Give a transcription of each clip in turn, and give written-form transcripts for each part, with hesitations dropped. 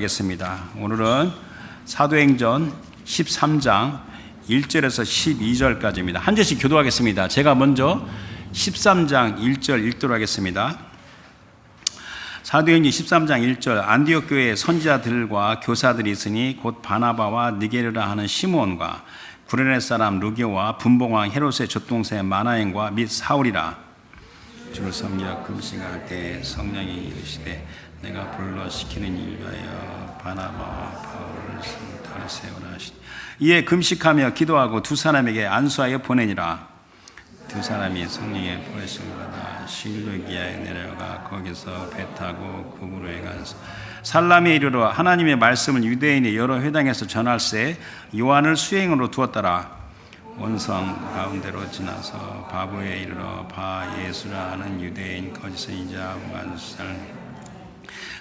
하겠습니다. 오늘은 사도행전 13장 1절에서 12절까지입니다. 한 절씩 교도하겠습니다. 제가 먼저 13장 1절 읽도록 하겠습니다. 사도행전 13장 1절 안디옥 교회에 선지자들과 교사들이 있으니 곧 바나바와 니게르라 하는 시몬과 구레네 사람 루게와 분봉왕 헤롯의 젖동생 마나엔과 및 사울이라. 주를 섬기려 금식할 때 성령이 이르시되 내가 불러 시키는 일 위하여 바나바와 바울을 성탁을 세우라 하시니 이에 금식하며 기도하고 두 사람에게 안수하여 보내니라. 두 사람이 성령의 보내심을 받아 실루기아에 내려가 거기서 배 타고 구브로에 가서 살람에 이르러 하나님의 말씀을 유대인의 여러 회당에서 전할세 요한을 수행으로 두었더라. 원성 가운데로 지나서 바보에 이르러 바 예수라 하는 유대인 거기서 이자 만살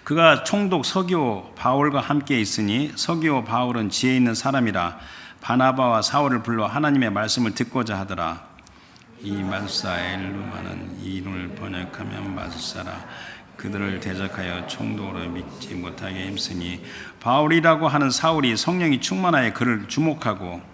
그가 총독 서기오 바울과 함께 있으니 서기오 바울은 지혜 있는 사람이라 바나바와 사울을 불러 하나님의 말씀을 듣고자 하더라. 이 마술사 엘루마는 이 이름을 번역하면 마술사라. 그들을 대적하여 총독으로 믿지 못하게 힘쓰니 바울이라고 하는 사울이 성령이 충만하여 그를 주목하고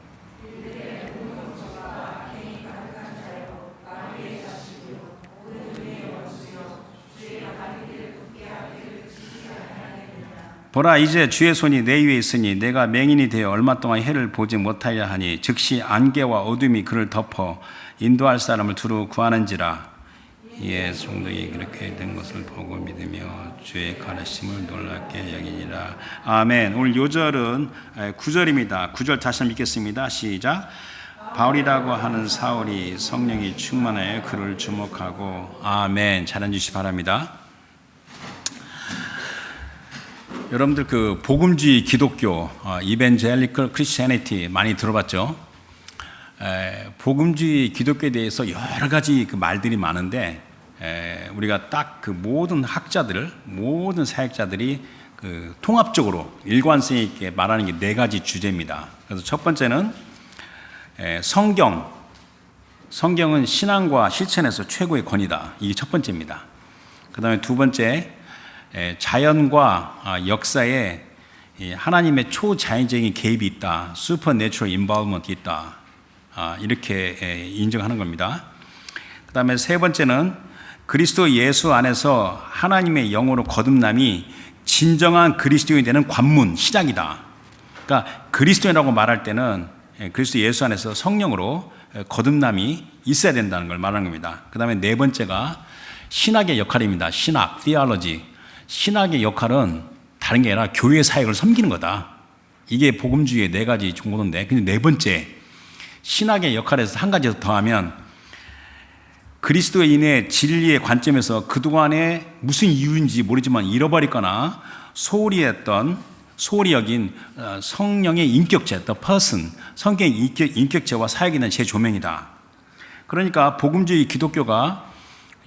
보라 이제 주의 손이 내 위에 있으니 내가 맹인이 되어 얼마 동안 해를 보지 못하려 하니 즉시 안개와 어둠이 그를 덮어 인도할 사람을 두루 구하는지라. 이에 총독이 그렇게 된 것을 보고 믿으며 주의 가르침을 놀랍게 여기니라. 아멘. 오늘 요절은 9절입니다. 9절 다시 한번 읽겠습니다. 시작. 바울이라고 하는 사울이 성령이 충만하여 그를 주목하고. 아멘. 잘 앉으시기 바랍니다. 여러분들 그 복음주의 기독교, 이벤젤리컬 크리스티애니티 많이 들어봤죠? 복음주의 기독교에 대해서 여러 가지 그 말들이 많은데 우리가 딱 그 모든 학자들, 모든 사역자들이 그 통합적으로 일관성 있게 말하는 게 네 가지 주제입니다. 그래서 첫 번째는 성경은 신앙과 실천에서 최고의 권위다. 이게 첫 번째입니다. 그 다음에 두 번째, 자연과 역사에 하나님의 초자연적인 개입이 있다. Supernatural involvement이 있다. 이렇게 인정하는 겁니다. 그 다음에 세 번째는 그리스도 예수 안에서 하나님의 영으로 거듭남이 진정한 그리스도인이 되는 관문, 시작이다. 그러니까 그리스도인이라고 말할 때는 그리스도 예수 안에서 성령으로 거듭남이 있어야 된다는 걸 말하는 겁니다. 그 다음에 네 번째가 신학의 역할입니다. 신학, theology. 신학의 역할은 다른 게 아니라 교회 사역을 섬기는 거다. 이게 복음주의의 네 가지 종목인데, 근데 네 번째 신학의 역할에서 한 가지 더 하면 그리스도인의 진리의 관점에서 그동안에 무슨 이유인지 모르지만 잃어버리거나 소홀히 여긴 성령의 인격체, the person, 성경의 인격체와 사역에 대한 재조명이다. 그러니까 복음주의 기독교가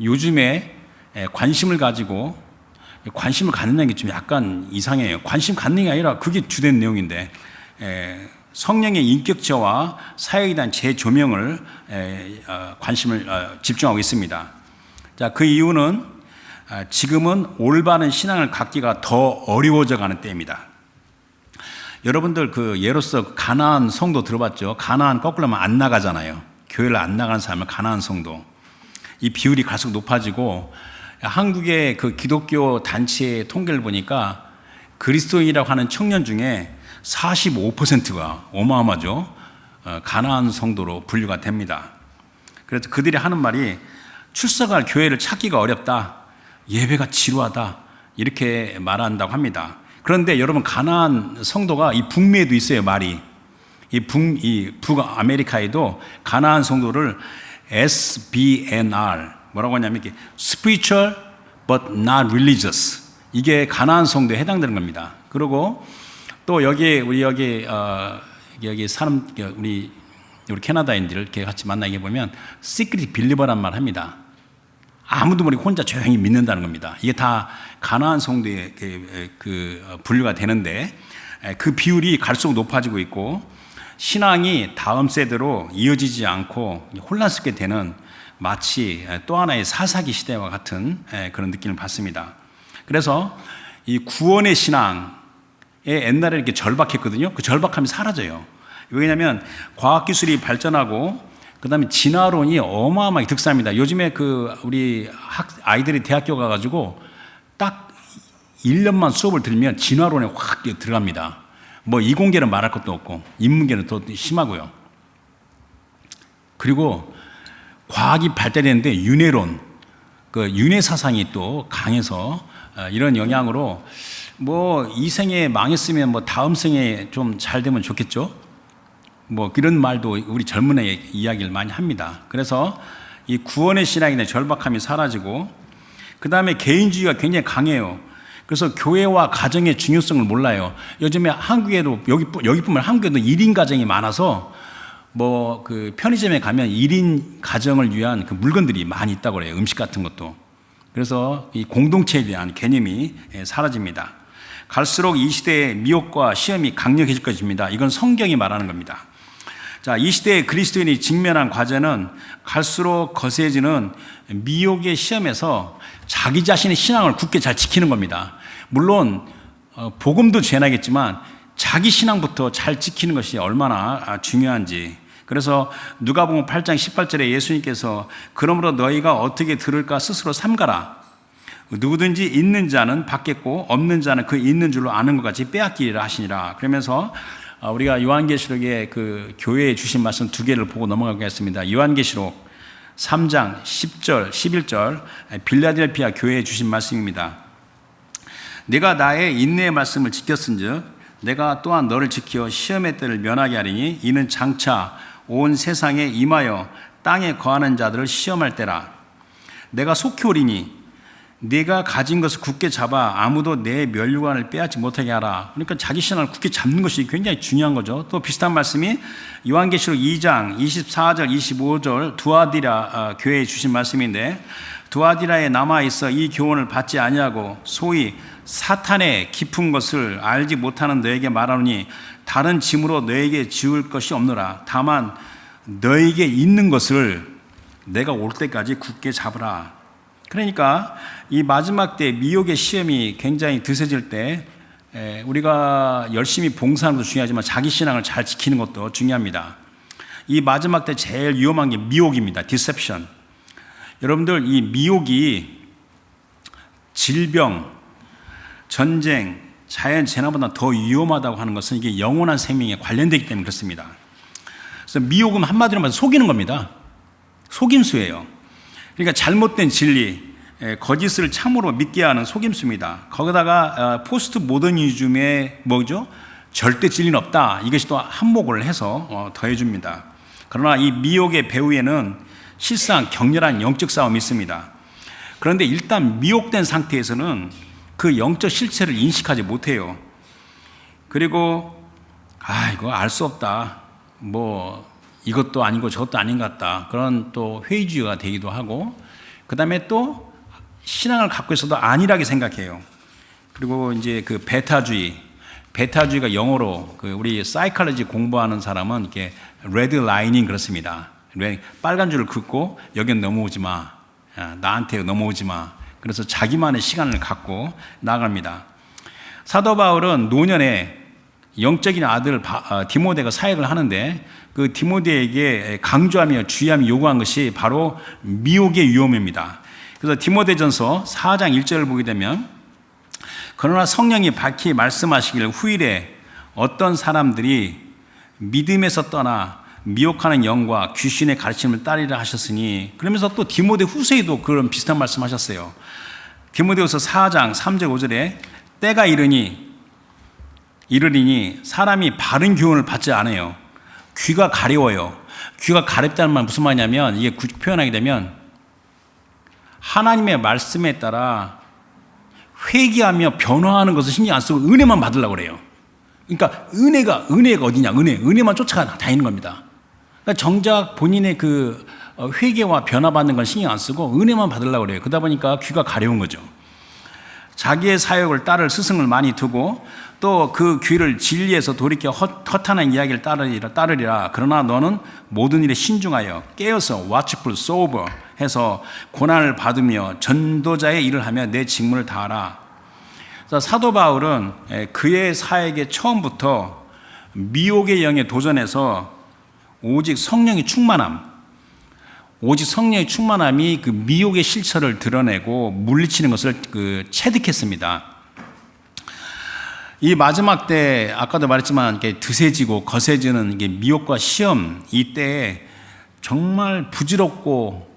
요즘에 관심을 가지고 관심을 갖는다는 게 좀 약간 이상해요. 관심 갖는 게 아니라 그게 주된 내용인데 성령의 인격체와 사역에 대한 재조명을 관심을 집중하고 있습니다. 자, 그 이유는 지금은 올바른 신앙을 갖기가 더 어려워져 가는 때입니다. 여러분들 그 예로서 가나안 성도 들어봤죠? 가나안 거꾸로 하면 안 나가잖아요. 교회를 안 나가는 사람은 가나안 성도. 이 비율이 갈수록 높아지고 한국의 그 기독교 단체의 통계를 보니까 그리스도인이라고 하는 청년 중에 45%가 어마어마하죠. 가나안 성도로 분류가 됩니다. 그래서 그들이 하는 말이 출석할 교회를 찾기가 어렵다. 예배가 지루하다. 이렇게 말한다고 합니다. 그런데 여러분 가나안 성도가 이 북미에도 있어요. 말이. 이 북아메리카에도 가나안 성도를 SBNR 뭐라고 하냐면 이렇게 spiritual but not religious 이게 가나안 성도에 해당되는 겁니다. 그리고 또 우리 사람 우리 캐나다인들 이렇게 같이 만나게 보면 secret believer란 말 합니다. 아무도 모르게 혼자 조용히 믿는다는 겁니다. 이게 다 가나안 성도에 그 분류가 되는데 그 비율이 갈수록 높아지고 있고 신앙이 다음 세대로 이어지지 않고 혼란스럽게 되는 마치 또 하나의 사사기 시대와 같은 그런 느낌을 받습니다. 그래서 이 구원의 신앙, 옛날에 이렇게 절박했거든요. 그 절박함이 사라져요. 왜냐하면 과학기술이 발전하고 그다음에 진화론이 어마어마하게 득세합니다. 요즘에 우리 아이들이 대학교 가가지고 딱 1년만 수업을 들으면 진화론에 확 들어갑니다. 뭐 이공계는 말할 것도 없고 인문계는 더 심하고요. 그리고 과학이 발달했는데 윤회론, 윤회 사상이 또 강해서 이런 영향으로 뭐 이 생에 망했으면 뭐 다음 생에 좀 잘 되면 좋겠죠. 뭐 그런 말도 우리 젊은 애 이야기를 많이 합니다. 그래서 이 구원의 신앙이나 절박함이 사라지고 그 다음에 개인주의가 굉장히 강해요. 그래서 교회와 가정의 중요성을 몰라요. 요즘에 한국에도 여기뿐만 한국에도 1인 가정이 많아서 뭐 편의점에 가면 1인 가정을 위한 물건들이 많이 있다고 그래요. 음식 같은 것도. 그래서 이 공동체에 대한 개념이 사라집니다. 갈수록 이 시대의 미혹과 시험이 강력해질 것입니다. 이건 성경이 말하는 겁니다. 자, 이 시대의 그리스도인이 직면한 과제는 갈수록 거세지는 미혹의 시험에서 자기 자신의 신앙을 굳게 잘 지키는 겁니다. 물론 복음도 중요하겠지만 자기 신앙부터 잘 지키는 것이 얼마나 중요한지. 그래서 누가복음 8장 18절에 예수님께서 그러므로 너희가 어떻게 들을까 스스로 삼가라. 누구든지 있는 자는 받겠고 없는 자는 그 있는 줄로 아는 것 같이 빼앗기리라 하시니라. 그러면서 우리가 요한계시록의 교회에 주신 말씀 2개를 보고 넘어가겠습니다. 요한계시록 3장 10절 11절 빌라델피아 교회에 주신 말씀입니다. 내가 나의 인내의 말씀을 지켰은즉 내가 또한 너를 지켜 시험의 때를 면하게 하리니 이는 장차 온 세상에 임하여 땅에 거하는 자들을 시험할 때라. 내가 속히 오리니 네가 가진 것을 굳게 잡아 아무도 내 면류관을 빼앗지 못하게 하라. 그러니까 자기 신앙을 굳게 잡는 것이 굉장히 중요한 거죠. 또 비슷한 말씀이 요한계시록 2장 24절 25절 두아디라 교회에 주신 말씀인데 두아디라에 남아있어 이 교훈을 받지 아니하고 소위 사탄의 깊은 것을 알지 못하는 너에게 말하노니 다른 짐으로 너에게 지울 것이 없노라. 다만 너에게 있는 것을 내가 올 때까지 굳게 잡으라. 그러니까 이 마지막 때 미혹의 시험이 굉장히 드세질 때 우리가 열심히 봉사하는 것도 중요하지만 자기 신앙을 잘 지키는 것도 중요합니다. 이 마지막 때 제일 위험한 게 미혹입니다. 디셉션. 여러분들 이 미혹이 질병, 전쟁, 자연재난보다 더 위험하다고 하는 것은 이게 영원한 생명에 관련되기 때문에 그렇습니다. 그래서 미혹은 한마디로 말해서 속이는 겁니다. 속임수예요. 그러니까 잘못된 진리, 거짓을 참으로 믿게 하는 속임수입니다. 거기다가 포스트 모더니즘의 뭐죠? 절대 진리는 없다. 이것이 또 한몫을 해서 더해줍니다. 그러나 이 미혹의 배후에는 실상 격렬한 영적 싸움이 있습니다. 그런데 일단 미혹된 상태에서는 그 영적 실체를 인식하지 못해요. 그리고 이거 알 수 없다. 뭐 이것도 아니고 저것도 아닌 것 같다. 그런 또 회의주의가 되기도 하고 그 다음에 또 신앙을 갖고 있어도 안일하게 생각해요. 그리고 이제 베타주의가 영어로 우리 사이콜로지 공부하는 사람은 이렇게 레드 라이닝 그렇습니다. 빨간 줄을 긋고 여긴 넘어오지 마. 나한테 넘어오지 마. 그래서 자기만의 시간을 갖고 나갑니다. 사도 바울은 노년에 영적인 아들 디모데가 사역을 하는데 그 디모데에게 강조하며 주의하며 요구한 것이 바로 미혹의 위험입니다. 그래서 디모데전서 4장 1절을 보게 되면 그러나 성령이 밝히 말씀하시기를 후일에 어떤 사람들이 믿음에서 떠나 미혹하는 영과 귀신의 가르침을 따르리라 하셨으니 그러면서 또 디모데 후서에도 그런 비슷한 말씀 하셨어요. 디모데후서 4장 3절 5절에 때가 이르리니 사람이 바른 교훈을 받지 않아요. 귀가 가려워요. 귀가 가렵다는 말 무슨 말이냐면 이게 표현하게 되면 하나님의 말씀에 따라 회개하며 변화하는 것을 신경 안 쓰고 은혜만 받으려고 그래요. 그러니까 은혜가 어디냐? 은혜만 쫓아다니는 겁니다. 그러니까 정작 본인의 회개와 변화받는 건 신경 안 쓰고 은혜만 받으려고 그래요. 그러다 보니까 귀가 가려운 거죠. 자기의 사역을 따를 스승을 많이 두고 또 그 귀를 진리에서 돌이켜 허탄한 이야기를 따르리라. 그러나 너는 모든 일에 신중하여 깨어서 watchful, sober 해서 고난을 받으며 전도자의 일을 하며 내 직무를 다하라. 사도 바울은 그의 사역의 처음부터 미혹의 영에 도전해서 오직 성령의 충만함이 그 미혹의 실체를 드러내고 물리치는 것을 체득했습니다. 이 마지막 때 아까도 말했지만 드세지고 거세지는 미혹과 시험, 이때에 정말 부질없고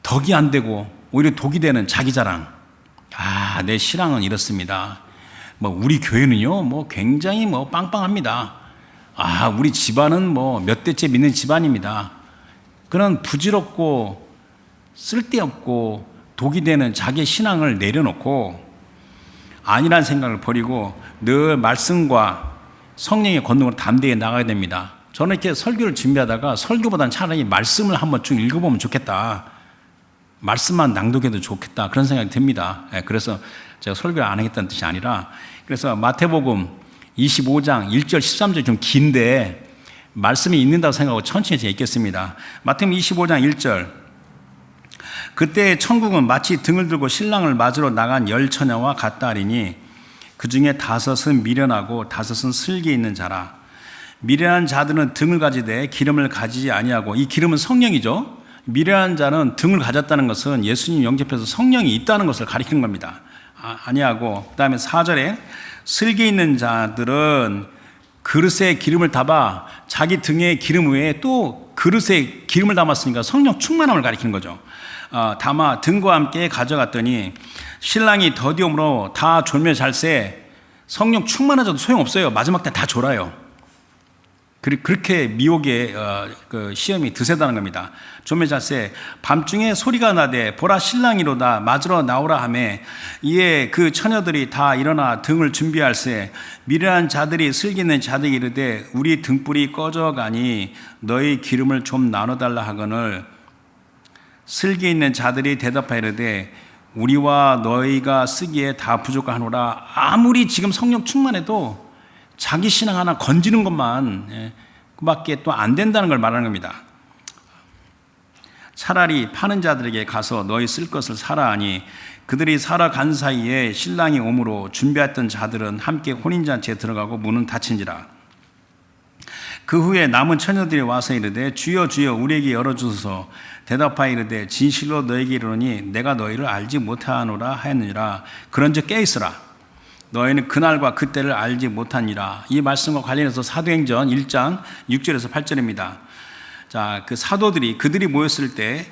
덕이 안 되고 오히려 독이 되는 자기 자랑. 내 신앙은 이렇습니다. 우리 교회는요, 굉장히 빵빵합니다. 우리 집안은 몇 대째 믿는 집안입니다. 그런 부질없고 쓸데없고 독이 되는 자기 신앙을 내려놓고 아니란 생각을 버리고 늘 말씀과 성령의 권능으로 담대히 나가야 됩니다. 저는 이렇게 설교를 준비하다가 설교보다는 차라리 말씀을 한번 쭉 읽어보면 좋겠다. 말씀만 낭독해도 좋겠다. 그런 생각이 듭니다. 그래서 제가 설교를 안 하겠다는 뜻이 아니라, 그래서 마태복음 25장 1절 13절이 좀 긴데 말씀이 있는다고 생각하고 천천히 제가 읽겠습니다. 마태복음 25장 1절. 그때 천국은 마치 등을 들고 신랑을 맞으러 나간 10처녀와 같다 하리니 그 중에 5은 미련하고 5은 슬기 있는 자라. 미련한 자들은 등을 가지되 기름을 가지지 아니하고, 이 기름은 성령이죠. 미련한 자는 등을 가졌다는 것은 예수님 영접해서 성령이 있다는 것을 가리키는 겁니다. 아니하고, 그 다음에 4절에 슬기 있는 자들은 그릇에 기름을 담아 자기 등에 기름 외에 또 그릇에 기름을 담았으니까 성령 충만함을 가리키는 거죠. 담아 등과 함께 가져갔더니 신랑이 더디움으로 다 졸며 잘세. 성령 충만하셔도 소용없어요. 마지막 때 다 졸아요. 그렇게 미혹의 시험이 드세다는 겁니다. 졸며 잘세. 밤중에 소리가 나되 보라 신랑이로다 맞으러 나오라 하매 이에 그 처녀들이 다 일어나 등을 준비할세. 미련한 자들이 슬기 있는 자들이 이르되 우리 등불이 꺼져가니 너희 기름을 좀 나눠달라 하거늘 슬기 있는 자들이 대답하여 이르되 우리와 너희가 쓰기에 다 부족하노라. 아무리 지금 성령 충만해도 자기 신앙 하나 건지는 것만 그밖에 또 안 된다는 걸 말하는 겁니다. 차라리 파는 자들에게 가서 너희 쓸 것을 사라 하니 그들이 살아간 사이에 신랑이 오므로 준비했던 자들은 함께 혼인잔치에 들어가고 문은 닫힌지라. 그 후에 남은 처녀들이 와서 이르되 주여 주여 우리에게 열어주소서. 대답하여 이르되 진실로 너에게 이르노니 내가 너희를 알지 못하노라 하였느니라. 그런즉 깨있으라. 너희는 그날과 그때를 알지 못하니라. 이 말씀과 관련해서 사도행전 1장 6절에서 8절입니다. 자, 그 사도들이 그들이 모였을 때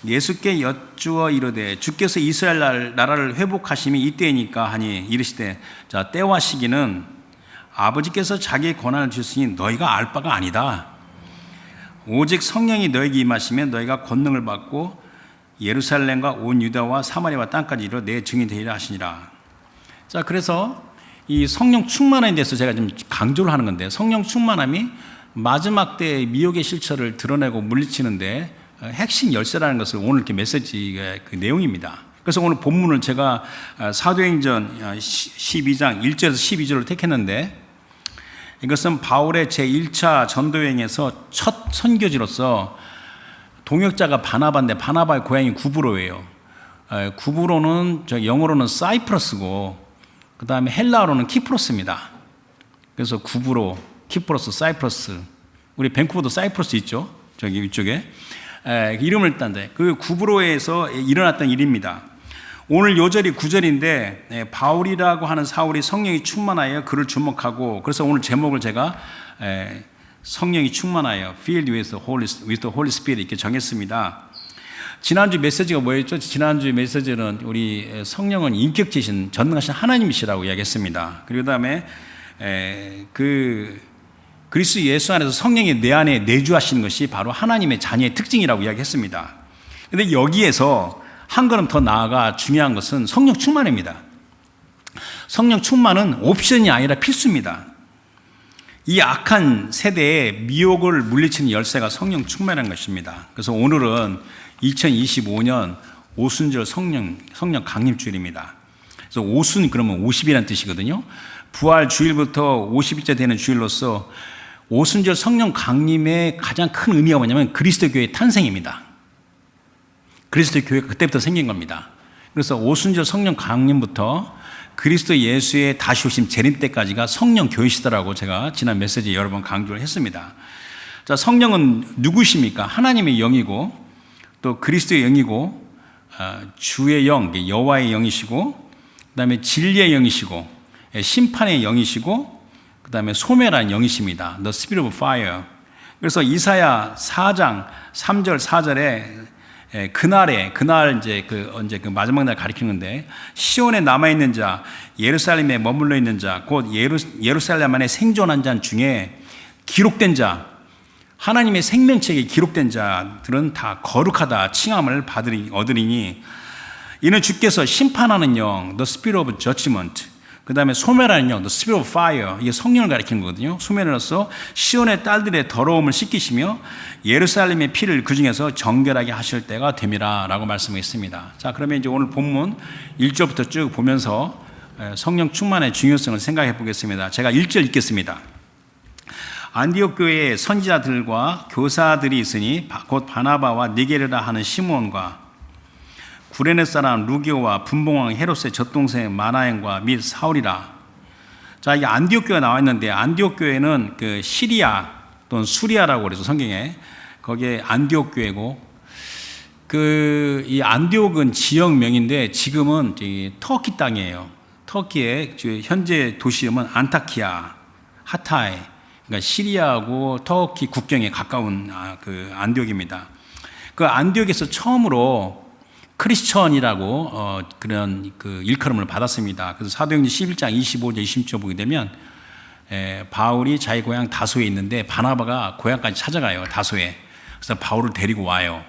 예수께 여쭈어 이르되 주께서 이스라엘 나라를 회복하심이 이때이니까 하니 이르시되 자, 때와 시기는 아버지께서 자기의 권한을 주시니 너희가 알 바가 아니다. 오직 성령이 너에게 임하시면 너희가 권능을 받고 예루살렘과 온 유다와 사마리아와 땅까지 이르러 내 증인이 되리라 하시니라. 자, 그래서 이 성령 충만함에 대해서 제가 좀 강조를 하는 건데, 성령 충만함이 마지막 때의 미혹의 실체를 드러내고 물리치는데 핵심 열쇠라는 것을 오늘 이렇게 메시지의 그 내용입니다. 그래서 오늘 본문을 제가 사도행전 12장 1절에서 12절을 택했는데, 이것은 바울의 제1차 전도여행에서 첫 선교지로서 동역자가 바나바인데 바나바의 고향이 구브로예요. 구브로는 영어로는 사이프러스고 그 다음에 헬라어로는 키프로스입니다. 그래서 구브로, 키프로스, 사이프러스. 우리 밴쿠버도 사이프러스 있죠? 저기 위쪽에. 이름을 딴데 그 구브로에서 일어났던 일입니다. 오늘 요절이 9절인데 바울이라고 하는 사울이 성령이 충만하여 그를 주목하고, 그래서 오늘 제목을 제가 성령이 충만하여 Filled with the Holy Spirit 이렇게 정했습니다. 지난주 메시지가 뭐였죠? 지난주 메시지는 우리 성령은 인격체신 전능하신 하나님이시라고 이야기했습니다. 그리고 그다음에 그 그리스도 예수 안에서 성령이 내 안에 내주하시는 것이 바로 하나님의 자녀의 특징이라고 이야기했습니다. 그런데 여기에서 한 걸음 더 나아가 중요한 것은 성령 충만입니다. 성령 충만은 옵션이 아니라 필수입니다. 이 악한 세대의 미혹을 물리치는 열쇠가 성령 충만한 것입니다. 그래서 오늘은 2025년 오순절 성령 강림주일입니다. 그래서 오순 그러면 50이라는 뜻이거든요. 부활 주일부터 50일째 되는 주일로서 오순절 성령 강림의 가장 큰 의미가 뭐냐면 그리스도 교회의 탄생입니다. 그리스도 교회가 그때부터 생긴 겁니다. 그래서 오순절 성령 강림부터 그리스도 예수의 다시 오심 재림 때까지가 성령 교회시더라고 제가 지난 메시지에 여러 번 강조를 했습니다. 자, 성령은 누구십니까? 하나님의 영이고 또 그리스도의 영이고 주의 영, 여호와의 영이시고 그다음에 진리의 영이시고 심판의 영이시고 그다음에 소멸한 영이십니다. The Spirit of Fire. 그래서 이사야 4장 3절 4절에 그날 이제 언제 그 마지막 날 가리키는데 시온에 남아 있는 자, 예루살렘에 머물러 있는 자, 곧 예루살렘 안에 생존한 자 중에 기록된 자, 하나님의 생명책에 기록된 자들은 다 거룩하다 칭함을 얻으리니 이는 주께서 심판하는 영, the spirit of judgment, 그 다음에 소멸하는 영, the spirit of fire, 이게 성령을 가리키는 거거든요. 소멸해서 시온의 딸들의 더러움을 씻기시며 예루살렘의 피를 그 중에서 정결하게 하실 때가 됨이라 라고 말씀했습니다. 자, 그러면 이제 오늘 본문 1절부터 쭉 보면서 성령 충만의 중요성을 생각해 보겠습니다. 제가 1절 읽겠습니다. 안디옥 교회에 선지자들과 교사들이 있으니 곧 바나바와 니게르라 하는 시몬과 구레네 사람 루기오와 분봉왕 헤롯의 젖동생 마나엔과 및 사울이라. 자, 이게 안디옥 교회가 나와 있는데 안디옥 교회는 그 시리아 또는 수리아라고 그래서 성경에 거기에 안디옥 교회고 이 안디옥은 지역명인데 지금은 터키 땅이에요. 터키의 현재 도시 이름은 안타키아, 하타이. 그러니까 시리아하고 터키 국경에 가까운 그 안디옥입니다. 그 안디옥에서 처음으로 크리스천이라고 그런 그 일컬음을 받았습니다. 그래서 사도행전 11장 25절 26절 보게 되면 바울이 자기 고향 다소에 있는데 바나바가 고향까지 찾아가요. 다소에. 그래서 바울을 데리고 와요.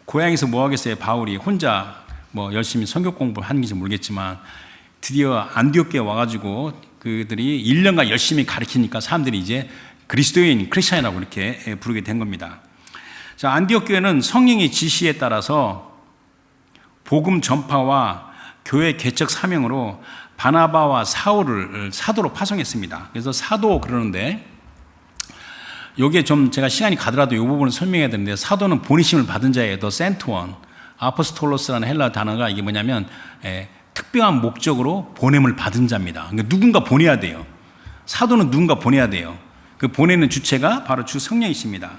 고향에서 뭐 하겠어요? 바울이 혼자 뭐 열심히 성경 공부를 하는지 모르겠지만 드디어 안디옥에 와가지고 그들이 1년간 열심히 가르치니까 사람들이 이제 그리스도인 크리스천이라고 이렇게 부르게 된 겁니다. 자, 안디옥 교회는 성령의 지시에 따라서 복음 전파와 교회 개척 사명으로 바나바와 사울을 사도로 파송했습니다. 그래서 사도 그러는데 요게 좀 제가 시간이 가더라도 이 부분을 설명해야 되는데 사도는 보내심을 받은 자예요. 더 센트원, 아포스톨로스라는 헬라 단어가 이게 뭐냐면 특별한 목적으로 보냄을 받은 자입니다. 그러니까 누군가 보내야 돼요. 사도는 누군가 보내야 돼요. 그 보내는 주체가 바로 주 성령이십니다.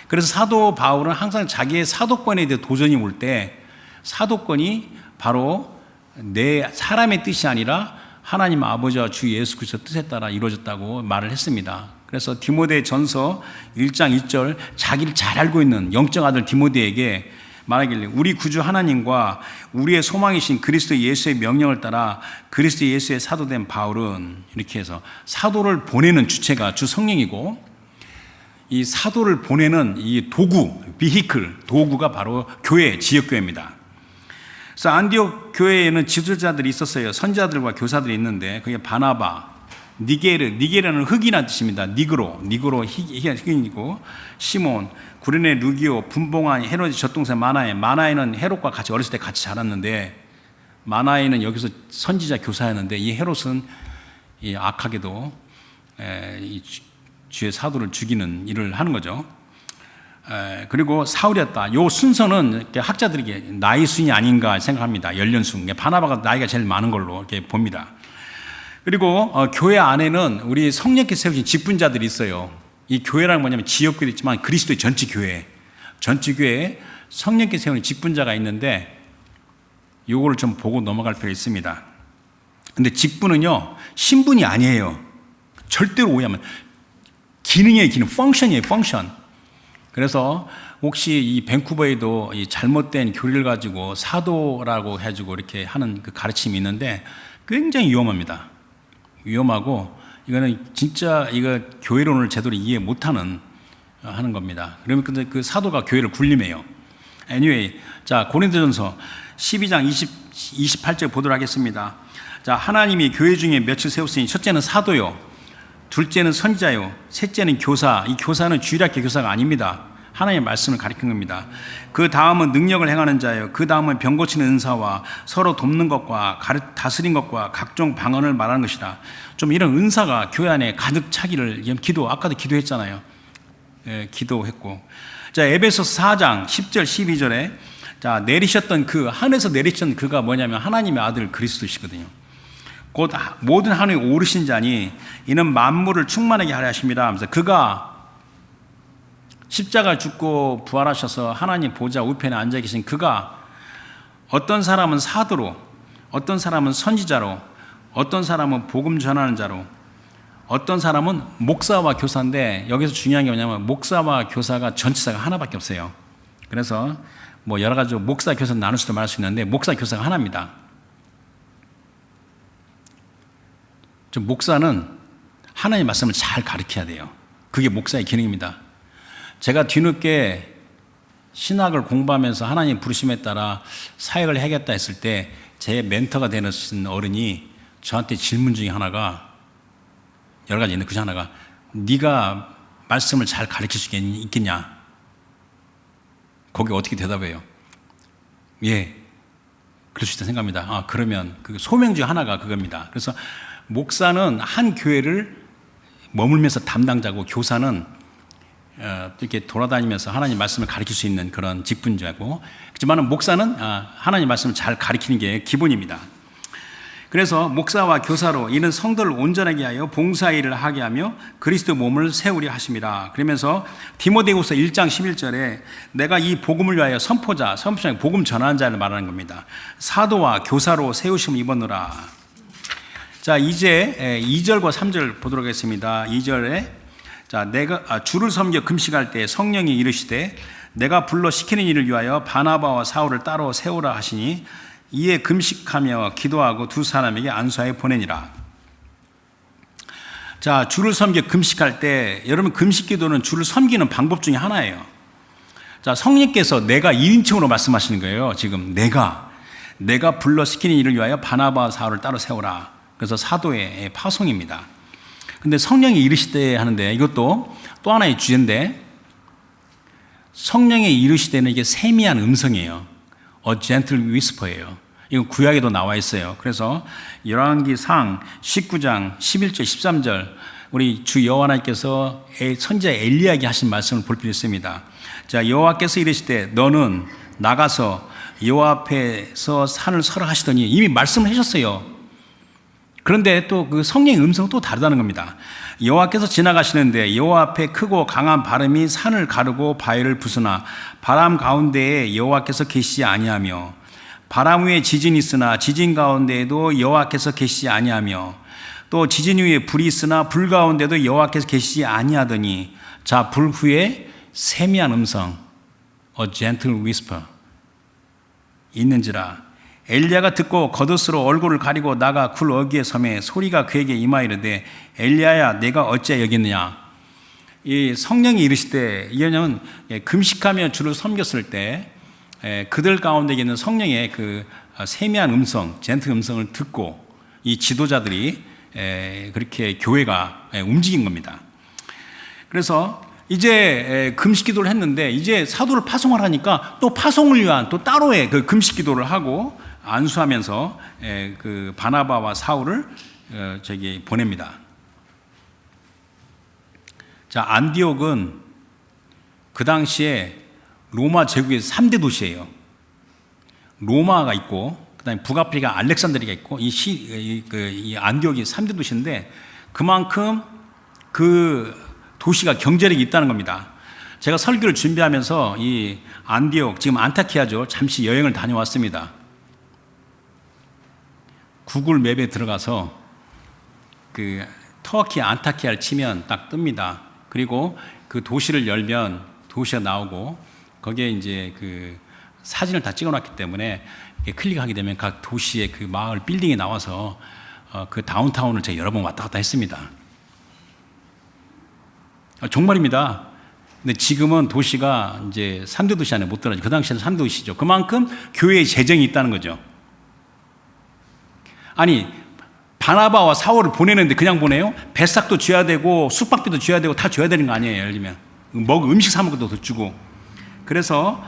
그래서 사도 바울은 항상 자기의 사도권에 대해 도전이 올 때 사도권이 바로 내 사람의 뜻이 아니라 하나님 아버지와 주 예수 그리스도의 뜻에 따라 이루어졌다고 말을 했습니다. 그래서 디모데 전서 1장 2절 자기를 잘 알고 있는 영적 아들 디모데에게 말하길래 우리 구주 하나님과 우리의 소망이신 그리스도 예수의 명령을 따라 그리스도 예수의 사도된 바울은 이렇게 해서 사도를 보내는 주체가 주 성령이고 이 사도를 보내는 이 도구, 비히클, 도구가 바로 교회, 지역교회입니다. 그래서 안디옥 교회에는 지도자들이 있었어요. 선지자들과 교사들이 있는데 그게 바나바, 니게르는 흑이라는 뜻입니다. 니그로 흑인이고 시몬, 구레네 루기오, 분봉한 헤롯의 젖동생 마나에는 헤롯과 같이 어렸을 때 같이 자랐는데 마나에는 여기서 선지자 교사였는데 이 헤롯은 이 악하게도 주의 사도를 죽이는 일을 하는 거죠. 그리고 사울이었다. 요 순서는 학자들에게 나이 순이 아닌가 생각합니다. 연령순. 바나바가 나이가 제일 많은 걸로 이렇게 봅니다. 그리고 교회 안에는 우리 성령께 세우신 직분자들이 있어요. 이 교회라는 뭐냐면 지역교회도 있지만 그리스도의 전체 교회에 성령께 세우는 직분자가 있는데 요거를 좀 보고 넘어갈 필요가 있습니다. 근데 직분은요 신분이 아니에요. 절대로 오해하면 기능이에요. 기능, 펑션이에요. 펑션. 그래서 혹시 이 밴쿠버에도 이 잘못된 교리를 가지고 사도라고 해가지고 이렇게 하는 그 가르침이 있는데 굉장히 위험합니다. 위험하고 이거는 진짜 이거 교회론을 제대로 이해 못하는 하는 겁니다. 그러면 근데 그 사도가 교회를 굴림해요. Anyway, 자 고린도전서 12장 28절 보도록 하겠습니다. 자, 하나님이 교회 중에 몇을 세웠으니 첫째는 사도요, 둘째는 선지자요, 셋째는 교사. 이 교사는 주일학교 교사가 아닙니다. 하나님의 말씀을 가리킨 겁니다. 그 다음은 능력을 행하는 자예요. 그 다음은 병 고치는 은사와 서로 돕는 것과 다스린 것과 각종 방언을 말하는 것이다. 좀 이런 은사가 교회 안에 가득 차기를 아까도 기도했잖아요. 기도했고. 자, 에베소서 4장 10절 12절에 자, 하늘에서 내리셨던 그가 뭐냐면 하나님의 아들 그리스도시거든요. 곧 모든 하늘에 오르신 자니 이는 만물을 충만하게 하려 하십니다 하면서 그가 십자가를 죽고 부활하셔서 하나님 보좌 우편에 앉아 계신 그가 어떤 사람은 사도로, 어떤 사람은 선지자로, 어떤 사람은 복음 전하는 자로, 어떤 사람은 목사와 교사인데 여기서 중요한 게 뭐냐면 목사와 교사가 전치사가 하나밖에 없어요. 그래서 뭐 여러 가지 목사, 교사 나눌 수도 말할 수 있는데 목사, 교사가 하나입니다. 목사는 하나님의 말씀을 잘 가르쳐야 돼요. 그게 목사의 기능입니다. 제가 뒤늦게 신학을 공부하면서 하나님 부르심에 따라 사역을 해야겠다 했을 때 제 멘토가 되는 어른이 저한테 질문 중에 하나가 여러 가지 있는데 그 중 하나가 네가 말씀을 잘 가르칠 수 있겠냐? 거기에 어떻게 대답해요? 예, 그럴 수 있다 생각합니다. 그러면 그 소명 중 하나가 그겁니다. 그래서 목사는 한 교회를 머물면서 담당자고 교사는 이렇게 돌아다니면서 하나님 말씀을 가르칠 수 있는 그런 직분자고, 그렇지만 목사는 하나님 말씀을 잘 가르치는 게 기본입니다. 그래서 목사와 교사로 이는 성도를 온전하게 하여 봉사일을 하게 하며 그리스도 몸을 세우려 하십니다. 그러면서 디모데후서 1장 11절에 내가 이 복음을 위하여 선포자, 복음 전하는 자를 말하는 겁니다. 사도와 교사로 세우심을 입었노라. 자, 이제 2절과 3절 보도록 하겠습니다. 2절에 자, 내가 주를 섬겨 금식할 때 성령이 이르시되 내가 불러 시키는 일을 위하여 바나바와 사울을 따로 세우라 하시니 이에 금식하며 기도하고 두 사람에게 안수하여 보내니라. 자, 주를 섬겨 금식할 때 여러분 금식 기도는 주를 섬기는 방법 중에 하나예요. 자, 성령께서 내가 1인칭으로 말씀하시는 거예요. 지금 내가 불러 시키는 일을 위하여 바나바와 사울을 따로 세우라. 그래서 사도의 파송입니다. 근데 성령이 이르시되 하는데 이것도 또 하나의 주제인데 성령이 이르시되는 이게 세미한 음성이에요. A gentle whisper예요. 이건 구약에도 나와 있어요. 그래서 열왕기상 19장 11절 13절 우리 주 여호와 하나님께서 선지자 엘리야에게 하신 말씀을 볼 필요 있습니다. 자, 여호와께서 이르시되 너는 나가서 여호와 앞에서 산을 서라 하시더니 이미 말씀을 하셨어요. 그런데 또 그 성령의 음성은 또 다르다는 겁니다. 여호와께서 지나가시는데 여호와 앞에 크고 강한 바람이 산을 가르고 바위를 부수나 바람 가운데에 여호와께서 계시지 아니하며 바람 위에 지진이 있으나 지진 가운데에도 여호와께서 계시지 아니하며 또 지진 위에 불이 있으나 불 가운데도 여호와께서 계시지 아니하더니 자, 불 후에 세미한 음성 A gentle whisper 있는지라. 엘리야가 듣고 겉옷으로 얼굴을 가리고 나가 굴 어귀에 섬에 소리가 그에게 임하이르되 엘리야야 내가 어찌 여겼느냐. 이 성령이 이르시되 이는 금식하며 주를 섬겼을 때 그들 가운데 있는 성령의 그 세미한 음성, 젠틀 음성을 듣고 이 지도자들이 그렇게 교회가 움직인 겁니다. 그래서 이제 금식 기도를 했는데 이제 사도를 파송을 하니까 또 파송을 위한 또 따로의 그 금식 기도를 하고 안수하면서 그 바나바와 사울을 보냅니다. 자, 안디옥은 그 당시에 로마 제국의 3대 도시예요. 로마가 있고 그다음에 북아프리카 알렉산드리가 있고 이 안디옥이 3대 도시인데 그만큼 그 도시가 경제력이 있다는 겁니다. 제가 설교를 준비하면서 이 안디옥, 지금 안타키아죠. 잠시 여행을 다녀왔습니다. 구글 맵에 들어가서 그 터키 안타키아를 치면 딱 뜹니다. 그리고 그 도시를 열면 도시가 나오고 거기에 이제 그 사진을 다 찍어놨기 때문에 클릭하게 되면 각 도시의 그 마을 빌딩이 나와서 그 다운타운을 제가 여러 번 왔다 갔다 했습니다. 정말입니다. 근데 지금은 도시가 이제 3대 도시 안에 못 들어가죠. 그 당시에는 3대 도시죠. 그만큼 교회의 재정이 있다는 거죠. 아니, 바나바와 사울을 보내는데 그냥 보내요? 배삭도 줘야 되고 숙박비도 줘야 되고 다 줘야 되는 거 아니에요? 예를 들면 음식 사 먹어도 더 주고. 그래서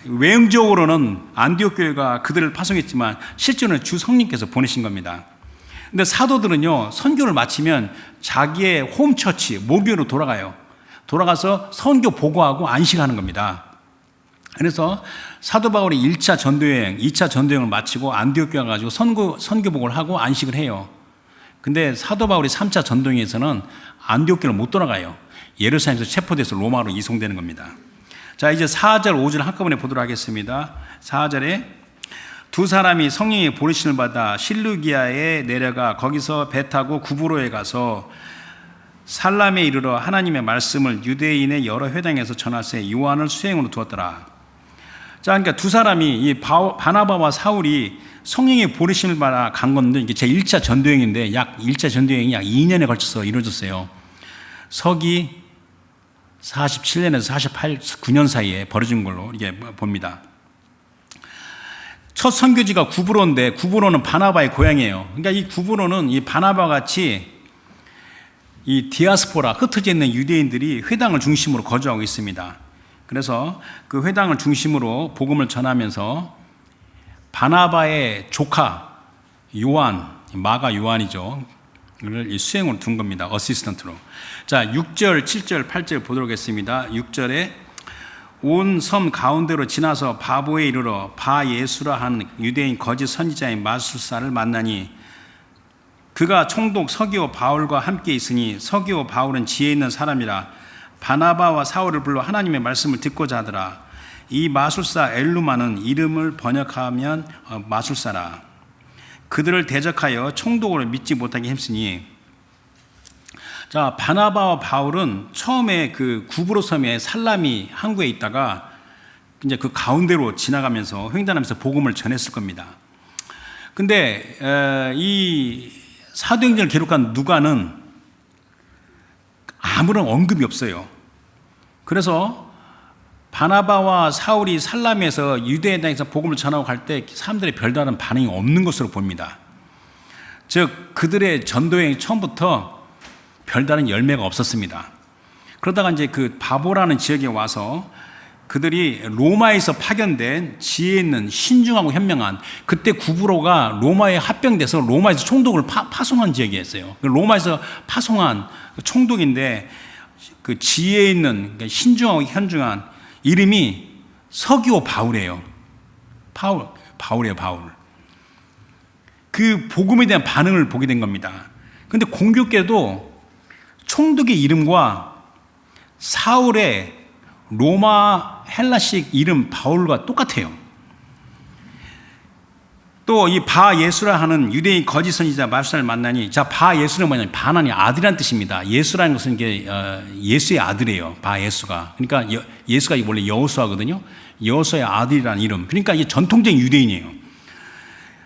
외형적으로는 안디옥 교회가 그들을 파송했지만 실제로는 주 성령께서 보내신 겁니다. 근데 사도들은요, 선교를 마치면 자기의 홈처치, 모교로 돌아가요. 돌아가서 선교 보고하고 안식하는 겁니다. 그래서 사도 바울이 1차 전도여행, 2차 전도여행을 마치고 안디옥에 가가지고 선교복을 하고 안식을 해요. 근데 사도 바울이 3차 전도여행에서는 안디옥교를 못 돌아가요. 예루살렘에서 체포돼서 로마로 이송되는 겁니다. 자, 이제 4절, 5절 한꺼번에 보도록 하겠습니다. 4절에 두 사람이 성령의 보리심을 받아 실루기아에 내려가 거기서 배 타고 구브로에 가서 살람에 이르러 하나님의 말씀을 유대인의 여러 회당에서 전하세 요한을 수행으로 두었더라. 자, 그러니까 두 사람이 이 바나바와 사울이 성령의 보리심을 받아 간 건데 이게 제 1차 전도여행인데 1차 전도여행이 약 2년에 걸쳐서 이루어졌어요. 서기 47년에서 9년 사이에 벌어진 걸로 이게 봅니다. 첫 선교지가 구브로인데 구브로는 바나바의 고향이에요. 그러니까 이 구브로는 이 바나바 같이 이 디아스포라 흩어져 있는 유대인들이 회당을 중심으로 거주하고 있습니다. 그래서 그 회당을 중심으로 복음을 전하면서 바나바의 조카 요한, 마가 요한이죠. 이 수행으로 둔 겁니다. 어시스턴트로. 자, 6절, 7절, 8절 보도록 하겠습니다. 6절에 온 섬 가운데로 지나서 바보에 이르러 바 예수라 한 유대인 거짓 선지자인 마술사를 만나니 그가 총독 서기오 바울과 함께 있으니 서기오 바울은 지혜 있는 사람이라 바나바와 사울을 불러 하나님의 말씀을 듣고자 하더라. 이 마술사 엘루마는 이름을 번역하면 마술사라. 그들을 대적하여 총독으로 믿지 못하게 힘쓰니. 자, 바나바와 바울은 처음에 그 구브로 섬에 살라미 항구에 있다가 이제 그 가운데로 지나가면서 횡단하면서 복음을 전했을 겁니다. 근데 이 사도행전을 기록한 누가는 아무런 언급이 없어요. 그래서 바나바와 사울이 살람에서 유대인당에서 복음을 전하고 갈 때 사람들의 별다른 반응이 없는 것으로 봅니다. 즉 그들의 전도여행 처음부터 별다른 열매가 없었습니다. 그러다가 이제 그 바보라는 지역에 와서 그들이 로마에서 파견된 지혜 있는 신중하고 현명한, 그때 구브로가 로마에 합병돼서 로마에서 총독을 파송한 지역이었어요. 로마에서 파송한 총독인데 그 지혜 있는 신중하고 현중한 이름이 서기오 바울이에요. 바울이에요, 바울. 그 복음에 대한 반응을 보게 된 겁니다. 그런데 공교롭게도 총독의 이름과 사울의 로마 헬라식 이름 바울과 똑같아요. 또 이 바 예수라 하는 유대인 거짓 선지자 마술사를 만나니, 자, 바 예수는 뭐냐면 바나니 아들이란 뜻입니다. 예수라는 것은 이게 예수의 아들이에요. 바 예수가. 그러니까 예수가 원래 여호수아거든요. 여호수아의 아들이라는 이름. 그러니까 이게 전통적인 유대인이에요.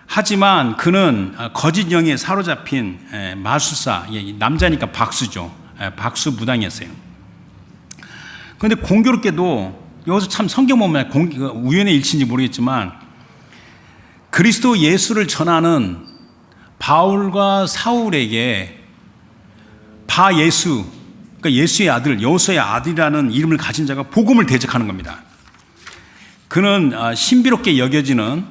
하지만 그는 거짓 영에 사로잡힌 마술사, 남자니까 박수죠. 박수 무당이었어요. 그런데 공교롭게도 여기서 참 성경 보면 우연의 일치인지 모르겠지만 그리스도 예수를 전하는 바울과 사울에게 바 예수, 그러니까 예수의 아들, 여호수아의 아들이라는 이름을 가진 자가 복음을 대적하는 겁니다. 그는 신비롭게 여겨지는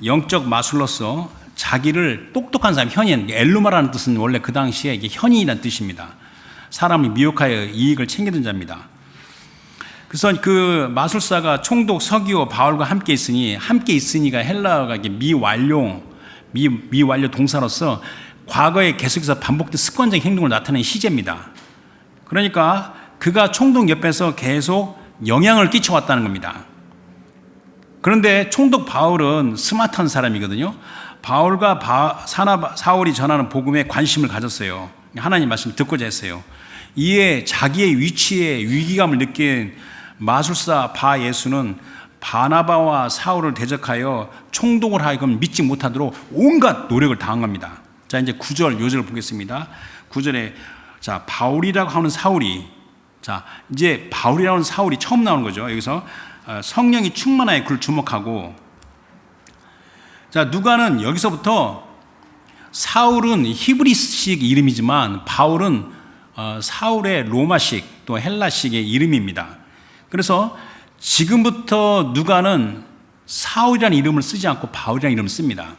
영적 마술로서 자기를 똑똑한 사람, 현인, 엘루마라는 뜻은 원래 그 당시에 이게 현인이라는 뜻입니다. 사람을 미혹하여 이익을 챙기던 자입니다. 그래서 그 마술사가 총독 서기오 바울과 함께 있으니가 헬라어가 이게 미완료 동사로서 과거에 계속해서 반복된 습관적인 행동을 나타내는 시제입니다. 그러니까 그가 총독 옆에서 계속 영향을 끼쳐왔다는 겁니다. 그런데 총독 바울은 스마트한 사람이거든요. 바울과 사울이 전하는 복음에 관심을 가졌어요. 하나님 말씀 듣고자 했어요. 이에 자기의 위치에 위기감을 느낀 마술사 바 예수는 바나바와 사울을 대적하여 총독을 하여금 믿지 못하도록 온갖 노력을 다한 겁니다. 자, 이제 9절 요절을 보겠습니다. 9절에 자, 바울이라고 하는 사울이, 자, 이제 바울이라고 하는 사울이 처음 나오는 거죠. 여기서 성령이 충만하여 그를 주목하고, 자, 누가는 여기서부터 사울은 히브리식 이름이지만 바울은 사울의 로마식 또 헬라식의 이름입니다. 그래서 지금부터 누가는 사울이라는 이름을 쓰지 않고 바울이라는 이름을 씁니다.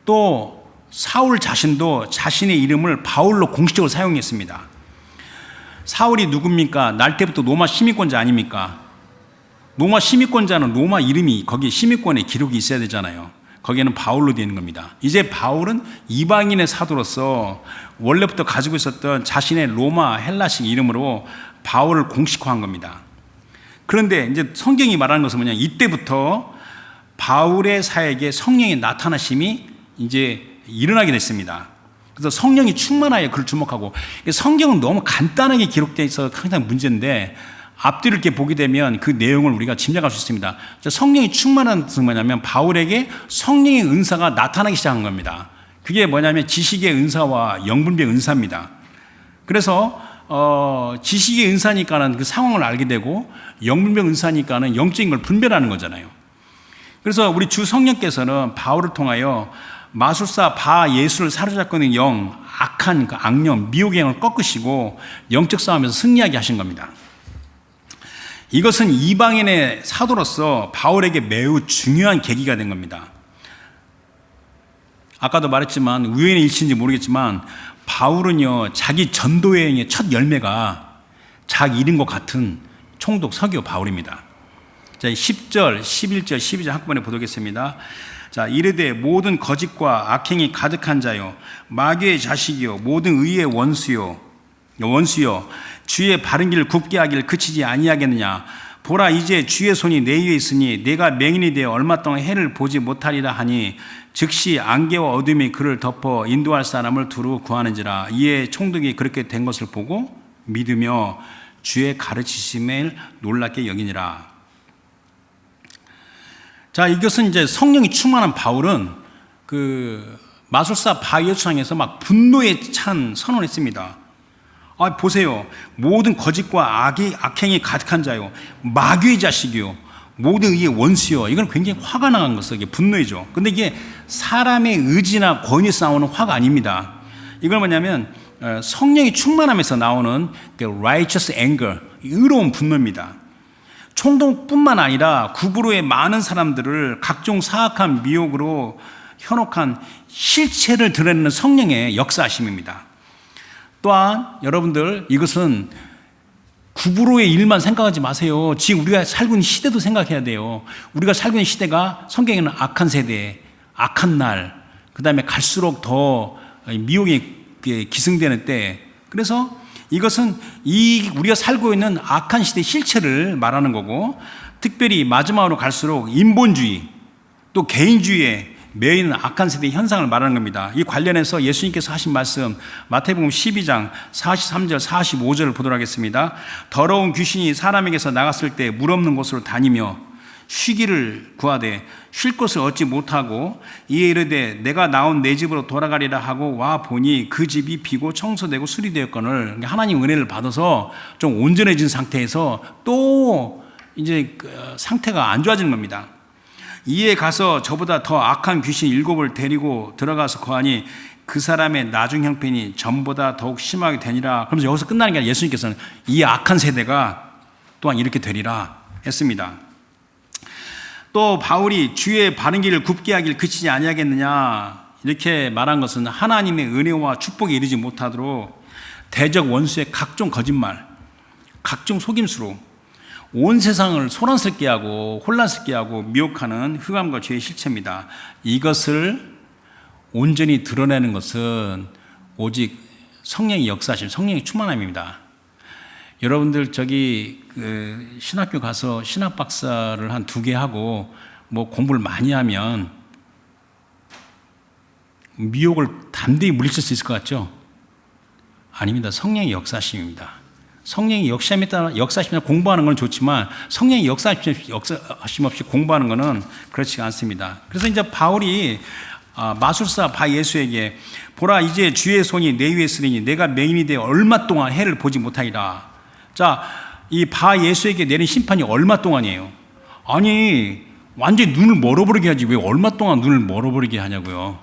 또 사울 자신도 자신의 이름을 바울로 공식적으로 사용했습니다. 사울이 누굽니까? 날 때부터 로마 시민권자 아닙니까? 로마 시민권자는 로마 이름이 거기 시민권에 기록이 있어야 되잖아요. 거기에는 바울로 되어 있는 겁니다. 이제 바울은 이방인의 사도로서 원래부터 가지고 있었던 자신의 로마 헬라식 이름으로 바울을 공식화한 겁니다. 그런데 이제 성경이 말하는 것은 뭐냐, 이때부터 바울의 사역에 성령의 나타나심이 이제 일어나게 됐습니다. 그래서 성령이 충만하여 그를 주목하고, 성경은 너무 간단하게 기록되어 있어서 항상 문제인데 앞뒤를 이렇게 보게 되면 그 내용을 우리가 짐작할 수 있습니다. 성령이 충만한 것은 뭐냐면 바울에게 성령의 은사가 나타나기 시작한 겁니다. 그게 뭐냐면 지식의 은사와 영분별의 은사입니다. 그래서 지식의 은사니까는 그 상황을 알게 되고, 영분별 은사니까는 영적인 걸 분별하는 거잖아요. 그래서 우리 주 성령께서는 바울을 통하여 마술사 바 예수를 사로잡고 있는 영, 악한 그 악령, 미혹의 영을 꺾으시고 영적 싸움에서 승리하게 하신 겁니다. 이것은 이방인의 사도로서 바울에게 매우 중요한 계기가 된 겁니다. 아까도 말했지만 우연의 일치인지 모르겠지만 바울은요, 자기 전도 여행의 첫 열매가 자기 이름과 같은 총독 서기오 바울입니다. 자, 10절, 11절, 12절 한꺼번에 보도록하겠습니다. 자, 이르되 모든 거짓과 악행이 가득한 자요, 마귀의 자식이요, 모든 의의 원수요, 주의 바른 길을 굽게 하기를 그치지 아니하겠느냐. 보라, 이제 주의 손이 내 위에 있으니 내가 맹인이 되어 얼마 동안 해를 보지 못하리라 하니, 즉시 안개와 어둠이 그를 덮어 인도할 사람을 두루 구하는지라. 이에 총독이 그렇게 된 것을 보고 믿으며 주의 가르치심을 놀랍게 여기니라. 자, 이것은 이제 성령이 충만한 바울은 그 마술사 바 예수상에서 막 분노에 찬 선언을 했습니다. 보세요. 모든 거짓과 악행이 가득한 자요, 마귀의 자식이요, 모든 의의 원수요. 이건 굉장히 화가 나간 것이죠. 이게 분노이죠. 근데 이게 사람의 의지나 권위 싸우는 화가 아닙니다. 이건 뭐냐면 성령이 충만함에서 나오는 righteous anger, 의로운 분노입니다. 총독뿐만 아니라 구부로의 많은 사람들을 각종 사악한 미혹으로 현혹한 실체를 드러내는 성령의 역사하심입니다. 또한 여러분들, 이것은 구부로의 일만 생각하지 마세요. 지금 우리가 살고 있는 시대도 생각해야 돼요. 우리가 살고 있는 시대가 성경에는 악한 세대, 악한 날, 그 다음에 갈수록 더 미혹이 기승되는 때, 그래서 이것은 우리가 살고 있는 악한 시대의 실체를 말하는 거고, 특별히 마지막으로 갈수록 인본주의, 또 개인주의에 매이는 악한 세대의 현상을 말하는 겁니다. 이 관련해서 예수님께서 하신 말씀, 마태복음 12장 43절 45절을 보도록 하겠습니다. 더러운 귀신이 사람에게서 나갔을 때 물 없는 곳으로 다니며 쉬기를 구하되 쉴 곳을 얻지 못하고, 이에 이르되 내가 나온 내 집으로 돌아가리라 하고 와 보니 그 집이 비고 청소되고 수리되었거늘. 하나님 은혜를 받아서 좀 온전해진 상태에서 또 이제 상태가 안 좋아지는 겁니다. 이에 가서 저보다 더 악한 귀신 7을 데리고 들어가서 거하니 그 사람의 나중 형편이 전보다 더욱 심하게 되니라. 그러면서 여기서 끝나는 게 아니라 예수님께서는 이 악한 세대가 또한 이렇게 되리라 했습니다. 또 바울이 주의 바른 길을 굽게 하길 그치지 아니하겠느냐 이렇게 말한 것은 하나님의 은혜와 축복에 이르지 못하도록 대적 원수의 각종 거짓말, 각종 속임수로 온 세상을 소란스럽게 하고 혼란스럽게 하고 미혹하는 흑암과 죄의 실체입니다. 이것을 온전히 드러내는 것은 오직 성령의 역사심, 성령의 충만함입니다. 여러분들 신학교 가서 신학 박사를 한 2개 하고 뭐 공부를 많이 하면 미혹을 담대히 물리칠 수 있을 것 같죠? 아닙니다. 성령의 역사심입니다. 성령의 역사심에 따라 공부하는 건 좋지만 성령의 역사심 없이 공부하는 것은 그렇지 않습니다. 그래서 이제 바울이 마술사 바 예수에게 보라, 이제 주의 손이 내 위에 있으니 내가 맹인이 되어 얼마 동안 해를 보지 못하리라. 자, 이 바 예수에게 내린 심판이 얼마 동안이에요? 아니, 완전히 눈을 멀어버리게 하지 왜 얼마 동안 눈을 멀어버리게 하냐고요.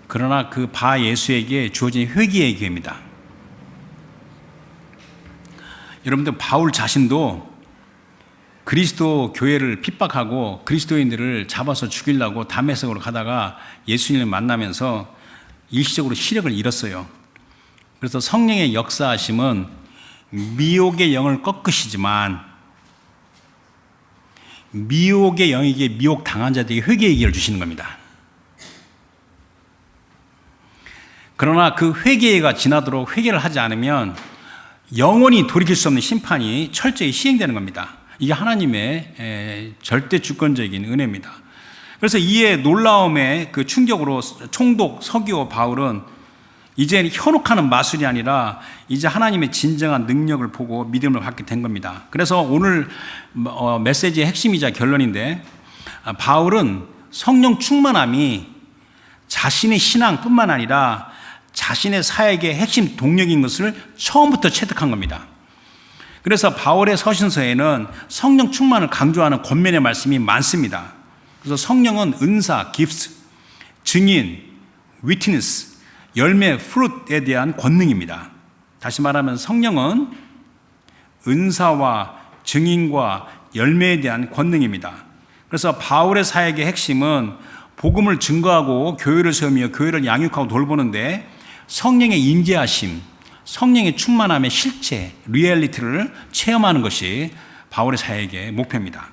그러나 그 바 예수에게 주어진 회개의 기회입니다. 여러분들, 바울 자신도 그리스도 교회를 핍박하고 그리스도인들을 잡아서 죽이려고 다메섹으로 가다가 예수님을 만나면서 일시적으로 시력을 잃었어요. 그래서 성령의 역사하심은 미혹의 영을 꺾으시지만 미혹의 영에게 미혹 당한 자들에게 회개의 기회를 주시는 겁니다. 그러나 그 회개가 지나도록 회개를 하지 않으면 영원히 돌이킬 수 없는 심판이 철저히 시행되는 겁니다. 이게 하나님의 절대 주권적인 은혜입니다. 그래서 이에 놀라움의 그 충격으로 총독 서기오 바울은 이제 현혹하는 마술이 아니라 이제 하나님의 진정한 능력을 보고 믿음을 갖게 된 겁니다. 그래서 오늘 메시지의 핵심이자 결론인데, 바울은 성령 충만함이 자신의 신앙뿐만 아니라 자신의 사역의 핵심 동력인 것을 처음부터 체득한 겁니다. 그래서 바울의 서신서에는 성령 충만을 강조하는 권면의 말씀이 많습니다. 그래서 성령은 은사, gifts, 증인, witness, 열매, fruit에 대한 권능입니다. 다시 말하면 성령은 은사와 증인과 열매에 대한 권능입니다. 그래서 바울의 사역의 핵심은 복음을 증거하고 교회를 세우며 교회를 양육하고 돌보는데 성령의 임재하심, 성령의 충만함의 실체, 리얼리티를 체험하는 것이 바울의 사역의 목표입니다.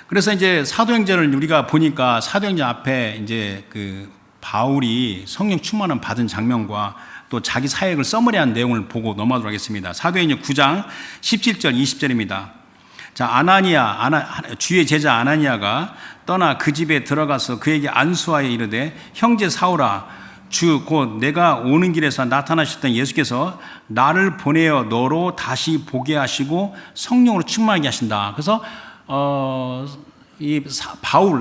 그래서 이제 사도행전을 우리가 보니까 사도행전 앞에 이제 그 바울이 성령 충만함 받은 장면과 또 자기 사역을 서머리한 내용을 보고 넘어가도록 하겠습니다. 사도행전 9장 17절 20절입니다. 자, 주의 제자 아나니아가 떠나 그 집에 들어가서 그에게 안수하여 이르되 형제 사울아 주 곧 내가 오는 길에서 나타나셨던 예수께서 나를 보내어 너로 다시 보게 하시고 성령으로 충만하게 하신다. 그래서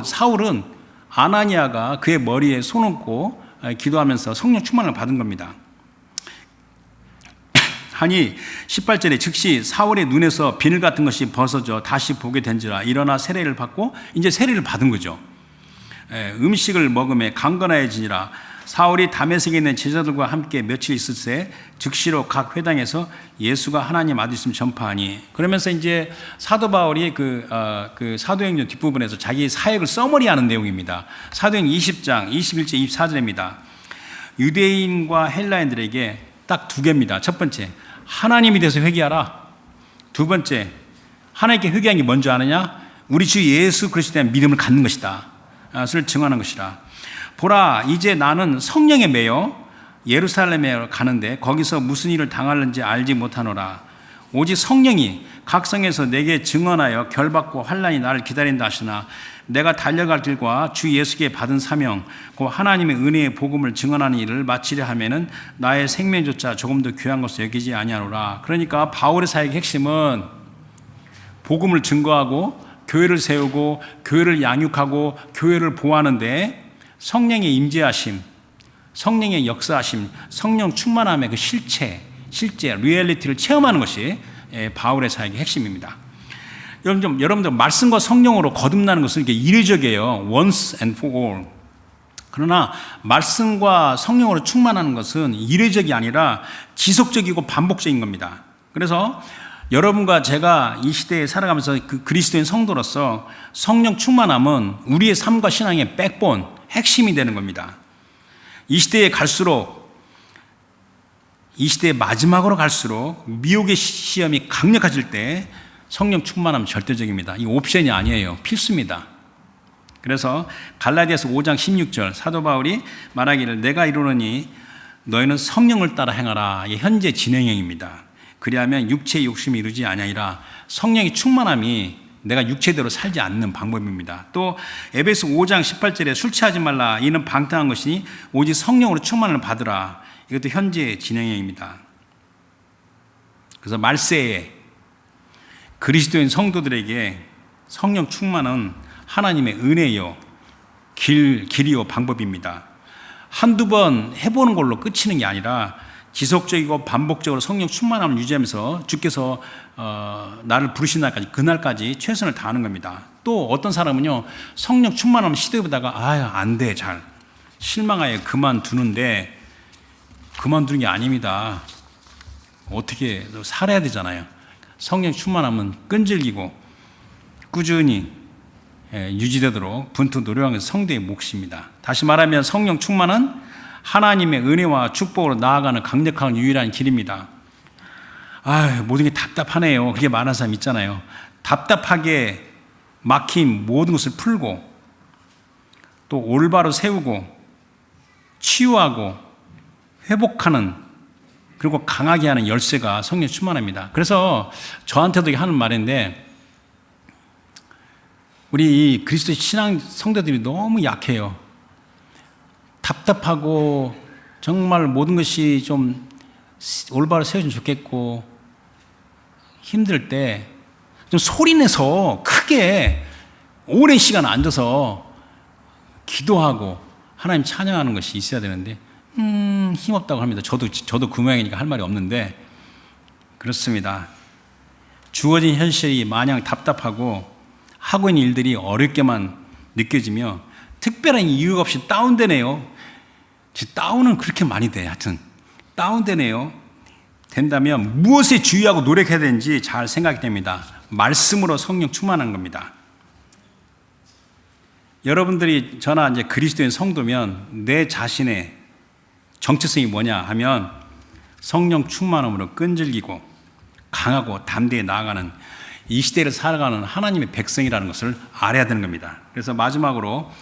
사울은 아나니아가 그의 머리에 손 얹고 기도하면서 성령 충만을 받은 겁니다. 하니 18절에 즉시 사울의 눈에서 비늘 같은 것이 벗어져 다시 보게 된지라 일어나 세례를 받고 이제 세례를 받은 거죠. 음식을 먹음에 강건하여지니라. 사울이 다메섹에 있는 제자들과 함께 며칠 있을새 즉시로 각 회당에서 예수가 하나님 아들이심을 전파하니. 그러면서 이제 사도 바울이 그 사도행전 뒷부분에서 자기 사역을 서머리하는 내용입니다. 사도행 20장 21절 24절입니다. 유대인과 헬라인들에게 딱 두 개입니다. 첫 번째, 하나님에 대해서 회개하라. 두 번째, 하나님께 회개하는 게 뭔지 아느냐? 우리 주 예수 그리스도에 대한 믿음을 갖는 것이다. 를 증언하는 것이라. 보라, 이제 나는 성령에 매여 예루살렘에 가는데 거기서 무슨 일을 당할는지 알지 못하노라. 오직 성령이 각 성에서 내게 증언하여 결박과 환난이 나를 기다린다 하시나 내가 달려갈 길과 주 예수께 받은 사명 곧 하나님의 은혜의 복음을 증언하는 일을 마치려 하면은 나의 생명조차 조금도 귀한 것을 여기지 아니하노라. 그러니까 바울의 사역의 핵심은 복음을 증거하고 교회를 세우고 교회를 양육하고 교회를 보호하는데 성령의 임재하심, 성령의 역사하심, 성령 충만함의 그 실체, 리얼리티를 체험하는 것이 바울의 사역의 핵심입니다. 여러분들 말씀과 성령으로 거듭나는 것은 이게 이례적이에요. once and for all. 그러나 말씀과 성령으로 충만하는 것은 이례적이 아니라 지속적이고 반복적인 겁니다. 그래서 여러분과 제가 이 시대에 살아가면서 그 그리스도인 성도로서 성령 충만함은 우리의 삶과 신앙의 백본, 핵심이 되는 겁니다. 이 시대에 마지막으로 갈수록 미혹의 시험이 강력해질 때 성령 충만함은 절대적입니다. 이 옵션이 아니에요. 필수입니다. 그래서 갈라디아서 5장 16절 사도 바울이 말하기를 내가 이르노니 너희는 성령을 따라 행하라. 이게 현재 진행형입니다. 그리하면 육체의 욕심이 이루지 아니하리라. 성령의 충만함이 내가 육체대로 살지 않는 방법입니다. 또 에베소 5장 18절에 술 취하지 말라. 이는 방탕한 것이니 오직 성령으로 충만을 받으라. 이것도 현재 진행형입니다. 그래서 말세에 그리스도인 성도들에게 성령 충만은 하나님의 은혜요, 길이요, 방법입니다. 한두 번 해보는 걸로 끝이는 게 아니라 지속적이고 반복적으로 성령 충만함을 유지하면서 주께서 나를 부르신 날까지, 그날까지 최선을 다하는 겁니다. 또 어떤 사람은요, 성령 충만함을 시도해보다가 안 돼, 잘 실망하여 그만두는데 그만두는 게 아닙니다. 어떻게 살아야 되잖아요. 성령 충만함은 끈질기고 꾸준히 유지되도록 분투 노력하는 것이 성도의 몫입니다. 다시 말하면 성령 충만은 하나님의 은혜와 축복으로 나아가는 강력한 유일한 길입니다. 모든 게 답답하네요. 그렇게 말하는 사람 있잖아요. 답답하게 막힌 모든 것을 풀고 또 올바로 세우고 치유하고 회복하는 그리고 강하게 하는 열쇠가 성령 충만합니다. 그래서 저한테도 하는 말인데 우리 이 그리스도 신앙 성도들이 너무 약해요. 답답하고 정말 모든 것이 좀 올바로 세워지면 좋겠고 힘들 때 좀 소리내서 크게 오랜 시간 앉아서 기도하고 하나님 찬양하는 것이 있어야 되는데 힘없다고 합니다. 저도 그 모양이니까 할 말이 없는데 그렇습니다. 주어진 현실이 마냥 답답하고 하고 있는 일들이 어렵게만 느껴지며 특별한 이유가 없이 다운되네요. 다운은 그렇게 많이 돼. 하여튼 다운되네요. 된다면 무엇에 주의하고 노력해야 되는지 잘 생각이 됩니다. 말씀으로 성령 충만한 겁니다. 여러분들이 저나 이제 그리스도인 성도면 내 자신의 정체성이 뭐냐 하면 성령 충만함으로 끈질기고 강하고 담대히 나아가는 이 시대를 살아가는 하나님의 백성이라는 것을 알아야 되는 겁니다. 그래서 마지막으로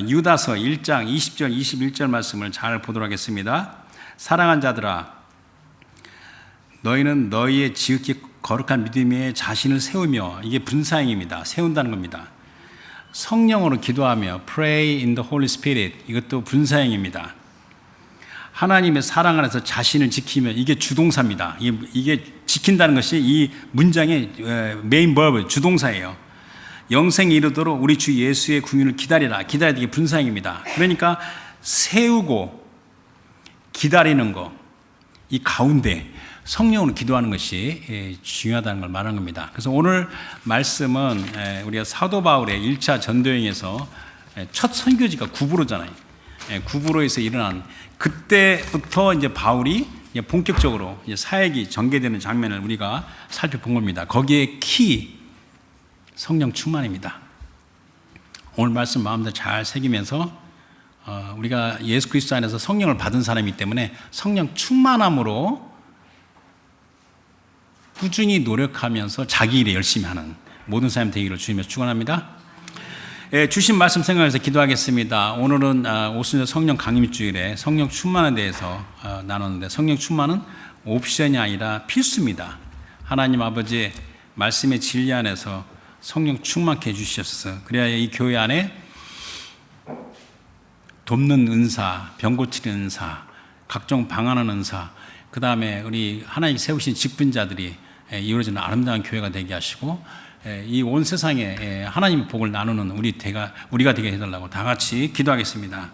유다서 1장 20절 21절 말씀을 잘 보도록 하겠습니다. 사랑한 자들아 너희는 너희의 지극히 거룩한 믿음에 자신을 세우며 이게 분사행입니다. 세운다는 겁니다. 성령으로 기도하며 pray in the Holy Spirit 이것도 분사행입니다. 하나님의 사랑 안에서 자신을 지키며 이게 주동사입니다. 이게 지킨다는 것이 이 문장의 메인 버브 주동사예요. 영생에 이르도록 우리 주 예수의 궁유를 기다리라. 기다려야 되게 분사행입니다. 그러니까 세우고 기다리는 거 이 가운데 성령으로 기도하는 것이 중요하다는 걸 말하는 겁니다. 그래서 오늘 말씀은 우리가 사도 바울의 1차 전도여행에서 첫 선교지가 구브로잖아요. 구브로에서 일어난 그때부터 이제 바울이 본격적으로 이제 사역이 전개되는 장면을 우리가 살펴본 겁니다. 거기에 키 성령 충만입니다. 오늘 말씀 마음대로 잘 새기면서 우리가 예수 그리스도 안에서 성령을 받은 사람이기 때문에 성령 충만함으로 꾸준히 노력하면서 자기 일에 열심히 하는 모든 사람 되기를 주님께서 축원합니다. 주신 말씀 생각해서 기도하겠습니다. 오늘은 오순절 성령 강림주일에 성령 충만에 대해서 나눴는데 성령 충만은 옵션이 아니라 필수입니다. 하나님 아버지의 말씀의 진리 안에서 성령 충만케 해주시옵소서. 그래야 이 교회 안에 돕는 은사, 병 고치는 은사, 각종 방언하는 은사, 그 다음에 우리 하나님 세우신 직분자들이 이루어지는 아름다운 교회가 되게 하시고 이 온 세상에 하나님의 복을 나누는 우리가 되게 해달라고 다 같이 기도하겠습니다.